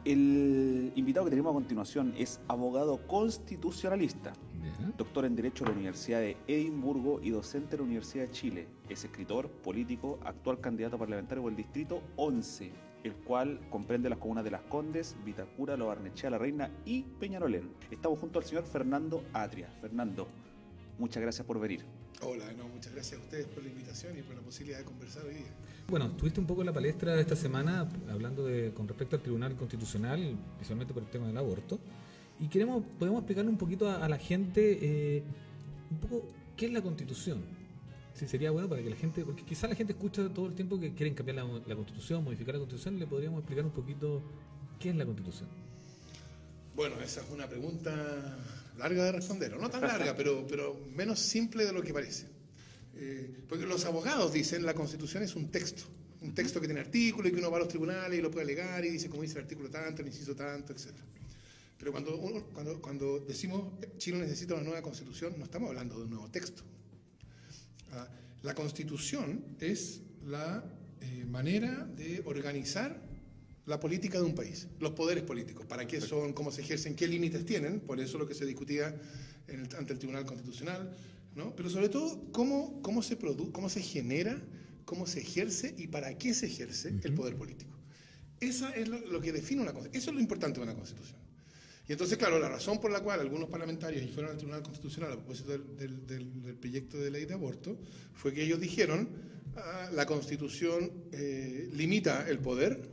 El invitado que tenemos a continuación es abogado constitucionalista, Ya. doctor en Derecho de la Universidad de Edimburgo y docente de la Universidad de Chile. Es escritor, político, actual candidato parlamentario por el Distrito 11, el cual comprende las comunas de Las Condes, Vitacura, Lo Barnechea, La Reina y Peñalolén. Estamos junto al señor Fernando Atria. Fernando, muchas gracias por venir. Hola, muchas gracias a ustedes por la invitación y por la posibilidad de conversar hoy día. Bueno, estuviste un poco en la palestra esta semana hablando con respecto al Tribunal Constitucional, especialmente por el tema del aborto. Y podemos explicarle un poquito a la gente un poco qué es la Constitución. Sí, sería bueno para que la gente, porque quizás la gente escucha todo el tiempo que quieren cambiar la Constitución, modificar la Constitución, le podríamos explicar un poquito qué es la Constitución. Bueno, esa es una pregunta larga de responder, o no tan larga, pero menos simple de lo que parece. Porque los abogados dicen la Constitución es un texto que tiene artículos y que uno va a los tribunales y lo puede alegar y dice como dice el artículo tanto, el inciso tanto, etc. Pero cuando decimos Chile necesita una nueva Constitución, no estamos hablando de un nuevo texto. La Constitución es la manera de organizar la política de un país, los poderes políticos, para qué son, cómo se ejercen, qué límites tienen, por eso lo que se discutía ante el Tribunal Constitucional, ¿no? Pero sobre todo, cómo se genera, cómo se ejerce y para qué se ejerce el poder político. Esa es lo que define una Constitución, eso es lo importante de una Constitución. Y entonces, claro, la razón por la cual algunos parlamentarios fueron al Tribunal Constitucional a propósito del proyecto de ley de aborto fue que ellos dijeron, la Constitución limita el poder,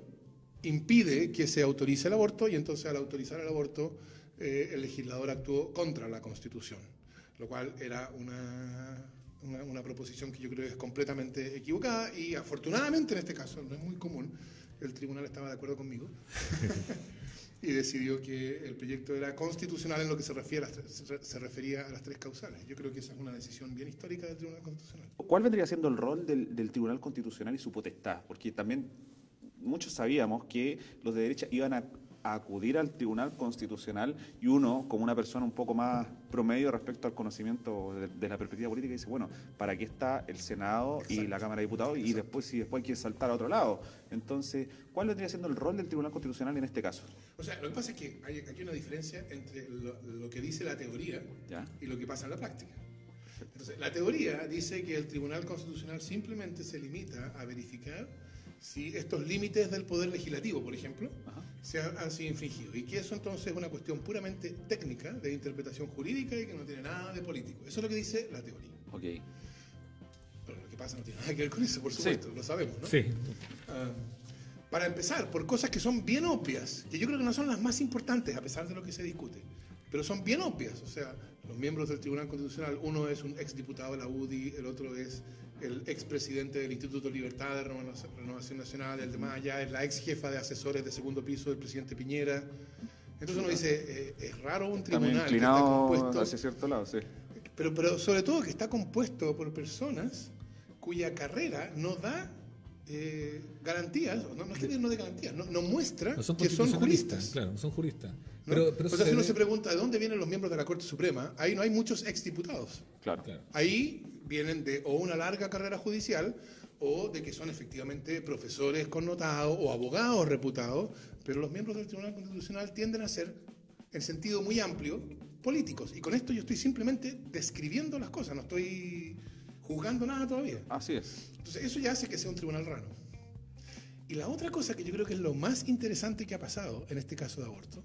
impide que se autorice el aborto y entonces al autorizar el aborto el legislador actuó contra la Constitución, lo cual era una proposición que yo creo que es completamente equivocada y afortunadamente en este caso, no es muy común, el tribunal estaba de acuerdo conmigo y decidió que el proyecto era constitucional en lo que se refería a las tres causales. Yo creo que esa es una decisión bien histórica del Tribunal Constitucional. ¿Cuál vendría siendo el rol del Tribunal Constitucional y su potestad? Porque también muchos sabíamos que los de derecha iban a acudir al Tribunal Constitucional y uno, como una persona un poco más promedio respecto al conocimiento de la perspectiva política, dice, bueno, ¿para qué está el Senado y la Cámara de Diputados? Y después, si después hay que saltar a otro lado. Entonces, ¿cuál vendría siendo el rol del Tribunal Constitucional en este caso? O sea, lo que pasa es que hay aquí una diferencia entre lo que dice la teoría y lo que pasa en la práctica. Entonces, la teoría dice que el Tribunal Constitucional simplemente se limita a verificar si estos límites del Poder Legislativo, por ejemplo, han sido infringidos. Y que eso entonces es una cuestión puramente técnica, de interpretación jurídica y que no tiene nada de político. Eso es lo que dice la teoría. Ok. Bueno, lo que pasa no tiene nada que ver con eso, por supuesto, lo sabemos, ¿no? Sí. Para empezar, por cosas que son bien obvias, que yo creo que no son las más importantes a pesar de lo que se discute, pero son bien obvias. O sea, los miembros del Tribunal Constitucional, uno es un exdiputado de la UDI, el otro es el expresidente del Instituto Libertad de Renovación Nacional, el demás allá es la ex jefa de asesores de segundo piso del presidente Piñera. Entonces uno dice, es raro un tribunal que está compuesto hacia cierto lado, sí. Pero sobre todo que está compuesto por personas cuya carrera no da garantías, no es que no dé garantías, no muestra que son juristas. Claro, son juristas. ¿No? Pero o sea, si uno se pregunta de dónde vienen los miembros de la Corte Suprema, ahí no hay muchos exdiputados. Claro. Ahí vienen de o una larga carrera judicial o de que son efectivamente profesores connotados o abogados reputados, pero los miembros del Tribunal Constitucional tienden a ser, en sentido muy amplio, políticos. Y con esto yo estoy simplemente describiendo las cosas, no estoy juzgando nada todavía. Así es. Entonces eso ya hace que sea un tribunal raro. Y la otra cosa que yo creo que es lo más interesante que ha pasado en este caso de aborto,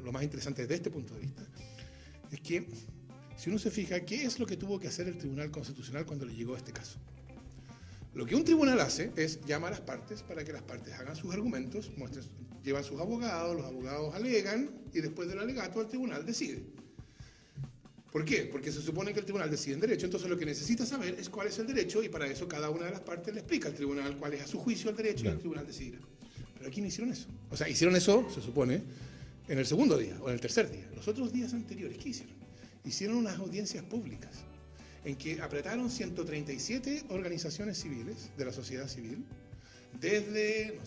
lo más interesante desde este punto de vista, es que si uno se fija, ¿qué es lo que tuvo que hacer el Tribunal Constitucional cuando le llegó a este caso? Lo que un tribunal hace es llama a las partes para que las partes hagan sus argumentos, llevan sus abogados, los abogados alegan y después del alegato el tribunal decide. ¿Por qué? Porque se supone que el tribunal decide en derecho, entonces lo que necesita saber es cuál es el derecho y para eso cada una de las partes le explica al tribunal cuál es a su juicio el derecho y el tribunal decidirá. Pero aquí no hicieron eso. O sea, hicieron eso, se supone, en el segundo día o en el tercer día. Los otros días anteriores, ¿qué hicieron? Hicieron unas audiencias públicas en que apretaron 137 organizaciones civiles de la sociedad civil, desde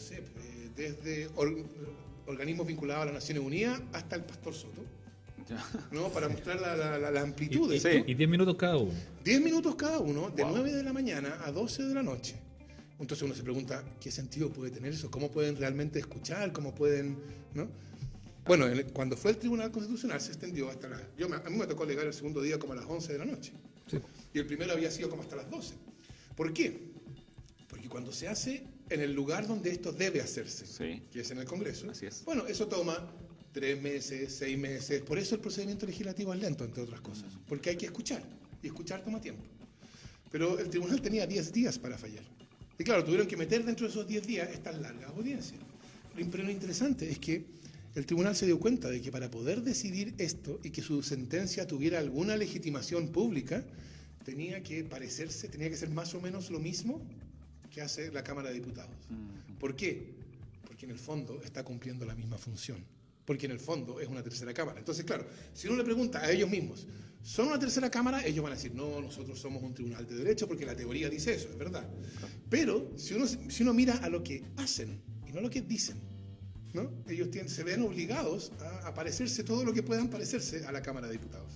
organismos vinculados a las Naciones Unidas hasta el Pastor Soto, ¿no? Para mostrar la amplitud de esto. Y 10 minutos cada uno. 10 minutos cada uno, de 9 de la mañana a 12 de la noche. Entonces uno se pregunta, ¿qué sentido puede tener eso? ¿Cómo pueden realmente escuchar? ¿Cómo pueden...? ¿No? Bueno, cuando fue el Tribunal Constitucional se extendió hasta las... A mí me tocó llegar el segundo día como a las 11 de la noche. Sí. Y el primero había sido como hasta las 12. ¿Por qué? Porque cuando se hace en el lugar donde esto debe hacerse, sí, que es en el Congreso, así es. Bueno, eso toma 3 meses, 6 meses. Por eso el procedimiento legislativo es lento, entre otras cosas. Porque hay que escuchar. Y escuchar toma tiempo. Pero el tribunal tenía 10 días para fallar. Y claro, tuvieron que meter dentro de esos 10 días estas largas audiencias. Pero lo interesante es que el tribunal se dio cuenta de que para poder decidir esto y que su sentencia tuviera alguna legitimación pública, tenía que ser más o menos lo mismo que hace la Cámara de Diputados. ¿Por qué? Porque en el fondo está cumpliendo la misma función. Porque en el fondo es una tercera cámara. Entonces, claro, si uno le pregunta a ellos mismos, ¿son una tercera cámara? Ellos van a decir, no, nosotros somos un tribunal de derecho porque la teoría dice eso, es verdad. Pero si uno mira a lo que hacen y no a lo que dicen, ¿no? Ellos se ven obligados a parecerse todo lo que puedan parecerse a la Cámara de Diputados.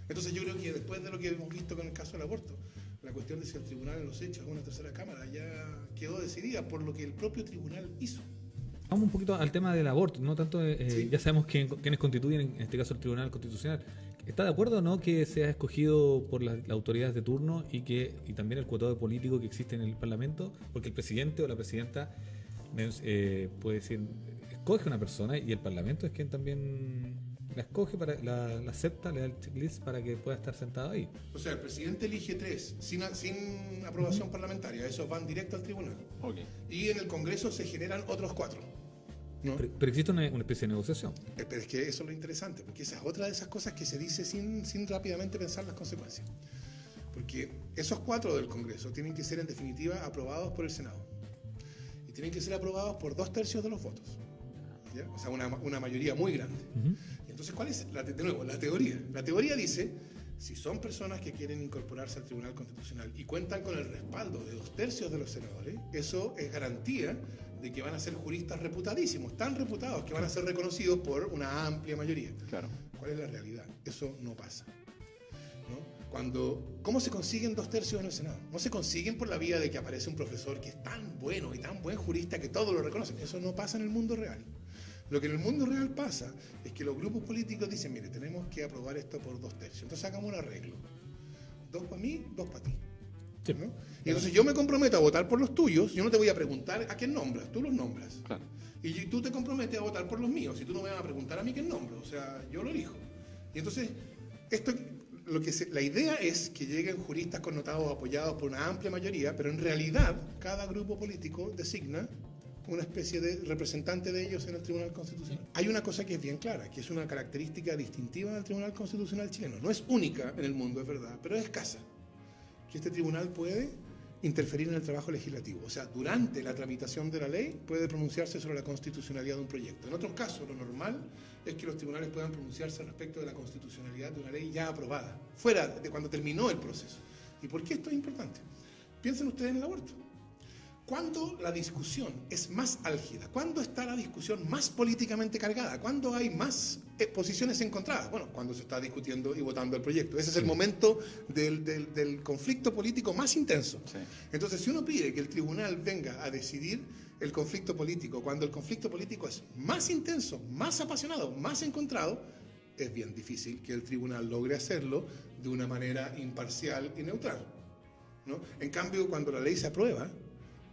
Entonces yo creo que después de lo que hemos visto con el caso del aborto, la cuestión de si el tribunal en los hechos es una tercera cámara ya quedó decidida por lo que el propio tribunal hizo. Vamos un poquito al tema del aborto, no tanto, Sí. Ya sabemos quiénes constituyen, en este caso el Tribunal Constitucional. ¿Está de acuerdo o no que sea escogido por las autoridades de turno y también el cuotado político que existe en el Parlamento? Porque el presidente o la presidenta puede decir, escoge una persona y el Parlamento es quien también la escoge, la acepta, le da el checklist para que pueda estar sentado ahí. O sea, el presidente elige 3 sin aprobación parlamentaria, esos van directo al tribunal. Okay. Y en el Congreso se generan otros 4. ¿No? Pero existe una especie de negociación. Pero es que eso es lo interesante, porque esa es otra de esas cosas que se dice sin rápidamente pensar las consecuencias. Porque esos 4 del Congreso tienen que ser en definitiva aprobados por el Senado. Y tienen que ser aprobados por 2/3 de los votos. ¿Ya? O sea, una mayoría muy grande. Y entonces, ¿cuál es, de nuevo, la teoría? La teoría dice, si son personas que quieren incorporarse al Tribunal Constitucional y cuentan con el respaldo de 2/3 de los senadores, eso es garantía de que van a ser juristas reputadísimos, tan reputados que van a ser reconocidos por una amplia mayoría. Claro. ¿Cuál es la realidad? Eso no pasa, ¿no? ¿Cómo se consiguen 2/3 en el Senado? No se consiguen por la vía de que aparece un profesor que es tan bueno y tan buen jurista que todos lo reconocen. Eso no pasa en el mundo real. Lo que en el mundo real pasa es que los grupos políticos dicen, mire, tenemos que aprobar esto por 2/3. Entonces hagamos un arreglo. 2 para mí, 2 para ti. Sí. ¿No? Y entonces yo me comprometo a votar por los tuyos, yo no te voy a preguntar a quién nombras, tú los nombras. Claro. Y tú te comprometes a votar por los míos, y tú no me vas a preguntar a mí quién nombro, o sea, yo lo elijo. Y entonces, la idea es que lleguen juristas connotados apoyados por una amplia mayoría, pero en realidad cada grupo político designa una especie de representante de ellos en el Tribunal Constitucional. Hay una cosa que es bien clara, que es una característica distintiva del Tribunal Constitucional chileno. No es única en el mundo, es verdad, pero es escasa. Que este tribunal puede interferir en el trabajo legislativo. O sea, durante la tramitación de la ley puede pronunciarse sobre la constitucionalidad de un proyecto. En otros casos, lo normal es que los tribunales puedan pronunciarse respecto de la constitucionalidad de una ley ya aprobada, fuera de cuando terminó el proceso. ¿Y por qué esto es importante? Piensen ustedes en el aborto. ¿Cuándo la discusión es más álgida? ¿Cuándo está la discusión más políticamente cargada? ¿Cuándo hay más posiciones encontradas? Bueno, cuando se está discutiendo y votando el proyecto. Ese es el momento del conflicto político más intenso. Sí. Entonces, si uno pide que el tribunal venga a decidir el conflicto político, cuando el conflicto político es más intenso, más apasionado, más encontrado, es bien difícil que el tribunal logre hacerlo de una manera imparcial y neutral, ¿no? En cambio, cuando la ley se aprueba,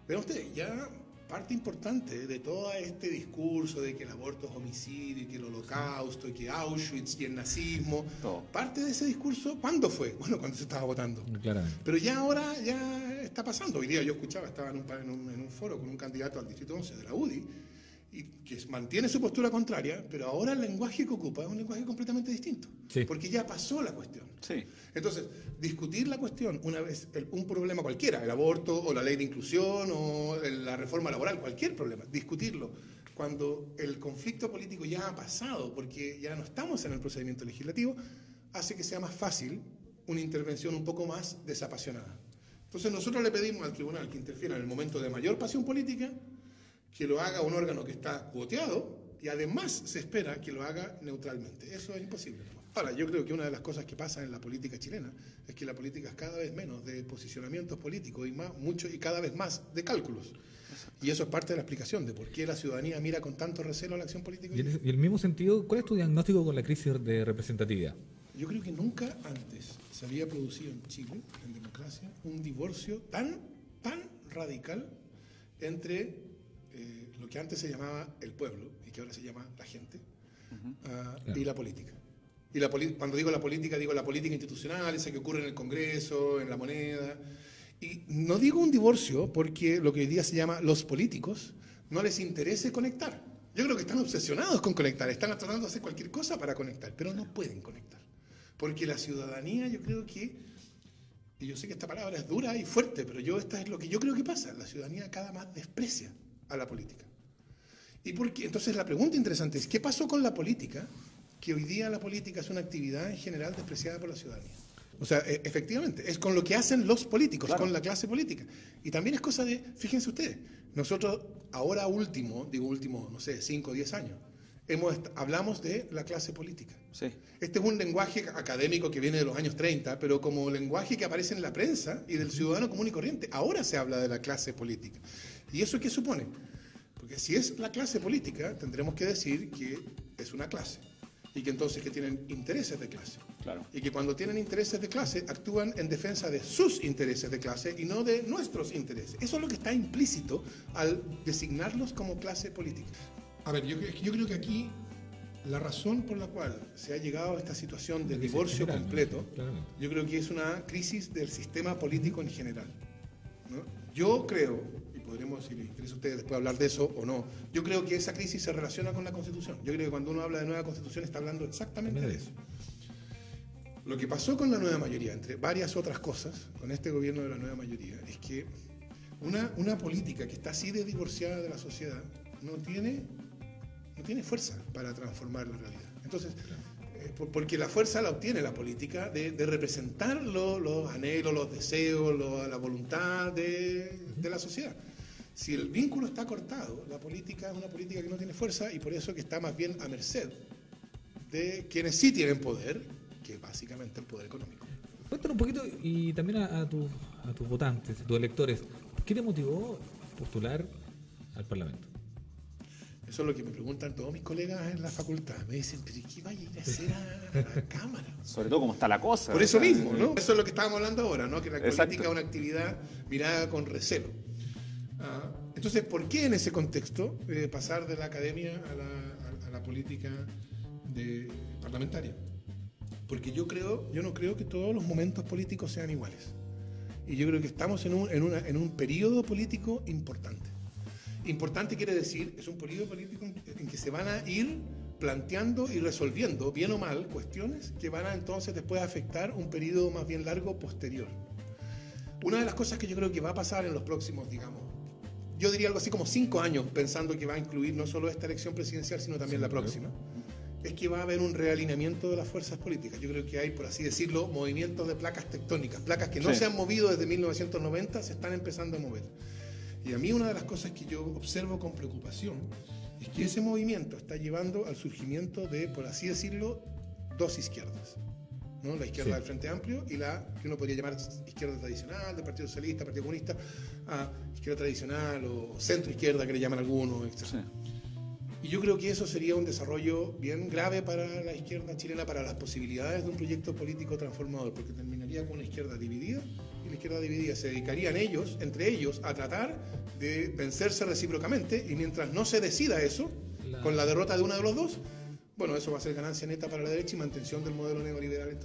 vean ustedes, ya parte importante de todo este discurso de que el aborto es homicidio y que el holocausto y que Auschwitz y el nazismo, parte de ese discurso, ¿cuándo fue? Bueno, cuando se estaba votando. Claramente. Pero ya ahora ya está pasando. Hoy día yo estaba en un foro con un candidato al Distrito 11 de la UDI, y que mantiene su postura contraria, pero ahora el lenguaje que ocupa es un lenguaje completamente distinto, sí, porque ya pasó la cuestión. Sí. Entonces, discutir la cuestión una vez, un problema cualquiera, el aborto o la ley de inclusión o la reforma laboral, cualquier problema, discutirlo cuando el conflicto político ya ha pasado, porque ya no estamos en el procedimiento legislativo, hace que sea más fácil una intervención un poco más desapasionada. Entonces nosotros le pedimos al tribunal que interfiera en el momento de mayor pasión política, que lo haga un órgano que está cuoteado y además se espera que lo haga neutralmente. Eso es imposible. Ahora, yo creo que una de las cosas que pasa en la política chilena es que la política es cada vez menos de posicionamientos políticos y cada vez más de cálculos. Y eso es parte de la explicación de por qué la ciudadanía mira con tanto recelo a la acción política. Y en el mismo sentido, ¿cuál es tu diagnóstico con la crisis de representatividad? Yo creo que nunca antes se había producido en Chile, en democracia, un divorcio tan radical entre lo que antes se llamaba el pueblo y que ahora se llama la gente, y la política. Y cuando digo la política institucional, esa que ocurre en el Congreso, en la moneda. Y no digo un divorcio porque lo que hoy día se llama los políticos no les interese conectar. Yo creo que están obsesionados con conectar, están tratando de hacer cualquier cosa para conectar, pero no pueden conectar. Porque la ciudadanía, yo creo que, y yo sé que esta palabra es dura y fuerte, pero esta es lo que yo creo que pasa, la ciudadanía cada más desprecia a la política. ¿Y por qué? Entonces la pregunta interesante es, ¿qué pasó con la política? Que hoy día la política es una actividad en general despreciada por la ciudadanía. O sea, efectivamente, es con lo que hacen los políticos, claro, con la clase política. Y también es cosa de, fíjense ustedes, nosotros ahora último, no sé, 5 o 10 años, hablamos de la clase política. Sí. Este es un lenguaje académico que viene de los años 30, pero como lenguaje que aparece en la prensa y del ciudadano común y corriente. Ahora se habla de la clase política. ¿Y eso qué supone? Porque si es la clase política, tendremos que decir que es una clase. Y que entonces que tienen intereses de clase. Claro. Y que cuando tienen intereses de clase actúan en defensa de sus intereses de clase y no de nuestros intereses. Eso es lo que está implícito al designarlos como clase política. A ver, yo creo que aquí la razón por la cual se ha llegado a esta situación de divorcio completo, yo creo que es una crisis del sistema político en general, ¿no? Yo creo, y podremos, si les interesa a ustedes después hablar de eso o no, yo creo que esa crisis se relaciona con la Constitución. Yo creo que cuando uno habla de nueva Constitución está hablando exactamente de eso. Lo que pasó con la nueva mayoría, entre varias otras cosas, con este gobierno de la nueva mayoría, es que una política que está así de divorciada de la sociedad no tiene fuerza para transformar la realidad. Entonces, porque la fuerza la obtiene la política de representar los anhelos, los deseos, la voluntad de la sociedad. Si el vínculo está cortado, la política es una política que no tiene fuerza y por eso que está más bien a merced de quienes sí tienen poder, que básicamente el poder económico. Cuéntanos un poquito y también a tus votantes, a tus electores, ¿qué te motivó a postular al Parlamento? Eso es lo que me preguntan todos mis colegas en la facultad. Me dicen, ¿pero qué vaya a ir a hacer a la Cámara? Sobre todo cómo está la cosa. Por eso mismo, ¿no? Eso es lo que estábamos hablando ahora, ¿no? Que la Exacto. política es una actividad mirada con recelo. Entonces, ¿por qué en ese contexto pasar de la academia a la política parlamentaria? Porque yo no creo que todos los momentos políticos sean iguales. Y yo creo que estamos en un periodo político importante. Importante quiere decir, es un periodo político en que se van a ir planteando y resolviendo, bien o mal, cuestiones que van a entonces después afectar un periodo más bien largo posterior. Una de las cosas que yo creo que va a pasar en los próximos, digamos, yo diría algo así como 5 años, pensando que va a incluir no solo esta elección presidencial, sino también la próxima, es que va a haber un realineamiento de las fuerzas políticas. Yo creo que hay, por así decirlo, movimientos de placas tectónicas, placas que no se han movido desde 1990, se están empezando a mover. Y a mí una de las cosas que yo observo con preocupación es que ese movimiento está llevando al surgimiento de, por así decirlo, dos izquierdas, ¿no? La izquierda del Frente Amplio y la que uno podría llamar izquierda tradicional, del Partido Socialista, Partido Comunista, izquierda tradicional o centro izquierda que le llaman algunos, etc. Sí. Y yo creo que eso sería un desarrollo bien grave para la izquierda chilena, para las posibilidades de un proyecto político transformador, porque terminaría con una izquierda dividida, y la izquierda dividida se dedicarían entre ellos, a tratar de vencerse recíprocamente, y mientras no se decida eso, con la derrota de uno de los dos, bueno, eso va a ser ganancia neta para la derecha y mantención del modelo neoliberal.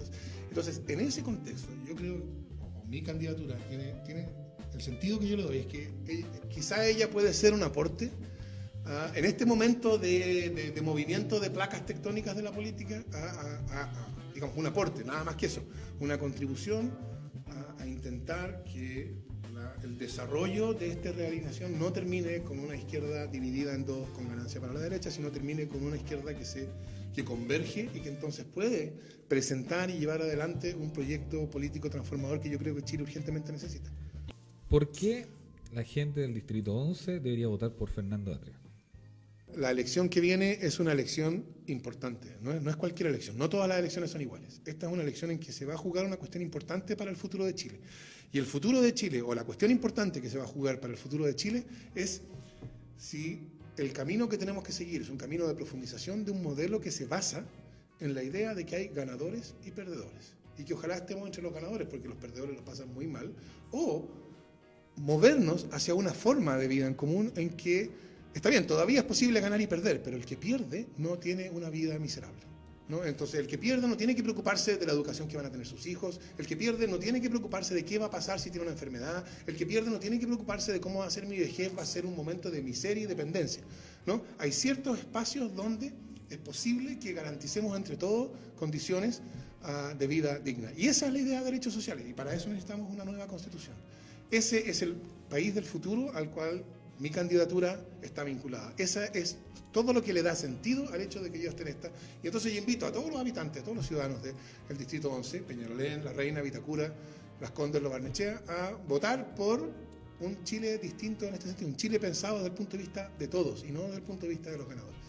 Entonces, en ese contexto, yo creo, o mi candidatura tiene el sentido que yo le doy, es que quizá ella puede ser un aporte en este momento de movimiento de placas tectónicas de la política, digamos, un aporte, nada más que eso, una contribución a intentar que el desarrollo de esta realización no termine con una izquierda dividida en dos con ganancia para la derecha, sino termine con una izquierda que converge y que entonces puede presentar y llevar adelante un proyecto político transformador que yo creo que Chile urgentemente necesita. ¿Por qué la gente del Distrito 11 debería votar por Fernando Atria? la elección que viene es una elección importante, no es cualquier elección, no todas las elecciones son iguales. Esta es una elección en que se va a jugar una cuestión importante para el futuro de Chile. Y el futuro de Chile, o la cuestión importante que se va a jugar para el futuro de Chile, es si el camino que tenemos que seguir es un camino de profundización de un modelo que se basa en la idea de que hay ganadores y perdedores. Y que ojalá estemos entre los ganadores, porque los perdedores lo pasan muy mal, o movernos hacia una forma de vida en común en que, está bien, todavía es posible ganar y perder, pero el que pierde no tiene una vida miserable, ¿no? Entonces, el que pierde no tiene que preocuparse de la educación que van a tener sus hijos, el que pierde no tiene que preocuparse de qué va a pasar si tiene una enfermedad, el que pierde no tiene que preocuparse de cómo va a ser mi vejez, va a ser un momento de miseria y dependencia, ¿no? Hay ciertos espacios donde es posible que garanticemos entre todos condiciones de vida digna. Y esa es la idea de derechos sociales, y para eso necesitamos una nueva constitución. Ese es el país del futuro al cual mi candidatura está vinculada. Esa es todo lo que le da sentido al hecho de que yo esté en esta. Y entonces yo invito a todos los habitantes, a todos los ciudadanos del Distrito 11, Peñalolén, La Reina, Vitacura, Las Condes, Lo Barnechea, a votar por un Chile distinto en este sentido, un Chile pensado desde el punto de vista de todos y no desde el punto de vista de los ganadores.